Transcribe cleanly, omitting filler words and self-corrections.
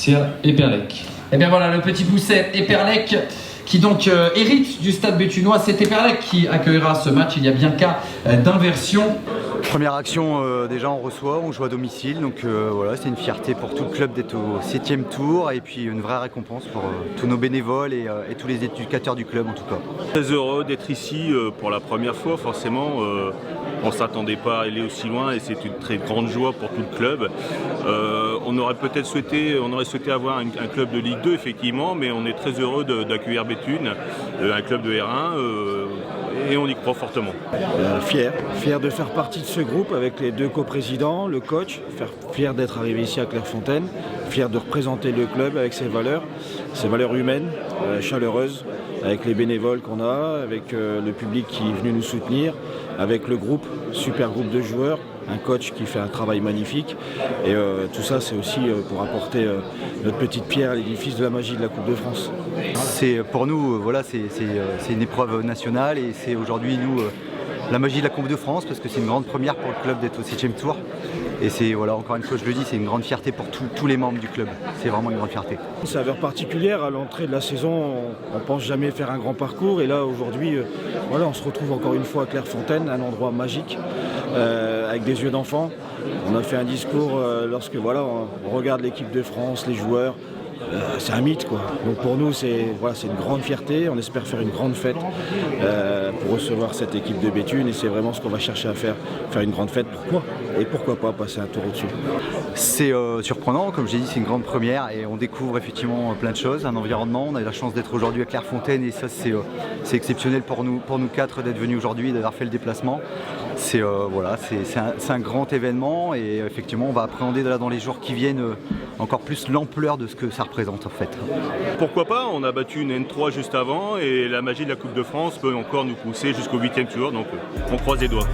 Sia Eperlec. Et bien voilà, le petit pousset Eperlec qui donc hérite du stade béthunois. C'est Eperlec qui accueillera ce match. Il y a bien cas d'inversion. Première action, déjà on reçoit, on joue à domicile, donc voilà, c'est une fierté pour tout le club d'être au 7e tour et puis une vraie récompense pour tous nos bénévoles et tous les éducateurs du club en tout cas. Très heureux d'être ici pour la première fois, forcément. On ne s'attendait pas à aller aussi loin et c'est une très grande joie pour tout le club. On aurait souhaité avoir un club de Ligue 2 effectivement, mais on est très heureux d'accueillir Béthune, un club de R1 et on y croit fortement. Fier de faire partie de ce groupe avec les deux coprésidents, le coach, fier d'être arrivé ici à Clairefontaine, fier de représenter le club avec ses valeurs humaines, chaleureuses, avec les bénévoles qu'on a, avec le public qui est venu nous soutenir, avec le groupe, super groupe de joueurs, un coach qui fait un travail magnifique et tout ça c'est aussi pour apporter notre petite pierre à l'édifice de la magie de la Coupe de France. Pour nous, voilà, c'est une épreuve nationale et c'est aujourd'hui nous la magie de la Coupe de France parce que c'est une grande première pour le club d'être au 7e tour. Et c'est, voilà, encore une fois je le dis, c'est une grande fierté pour tous les membres du club. C'est vraiment une grande fierté. Une saveur particulière à l'entrée de la saison, on pense jamais faire un grand parcours et là aujourd'hui, voilà, on se retrouve encore une fois à Clairefontaine, un endroit magique, avec des yeux d'enfant. On a fait un discours lorsque voilà, on regarde l'équipe de France, les joueurs. C'est un mythe quoi. Donc pour nous c'est une grande fierté, on espère faire une grande fête pour recevoir cette équipe de Béthune et c'est vraiment ce qu'on va chercher à faire une grande fête. Pourquoi pas passer un tour au-dessus. C'est surprenant, comme j'ai dit c'est une grande première et on découvre effectivement plein de choses, un environnement, on a eu la chance d'être aujourd'hui à Clairefontaine et ça c'est exceptionnel pour nous quatre d'être venus aujourd'hui et d'avoir fait le déplacement. C'est un grand événement et effectivement on va appréhender là, dans les jours qui viennent encore plus l'ampleur de ce que ça représente en fait. Pourquoi pas, on a battu une N3 juste avant et la magie de la Coupe de France peut encore nous pousser jusqu'au 8e tour, donc on croise les doigts.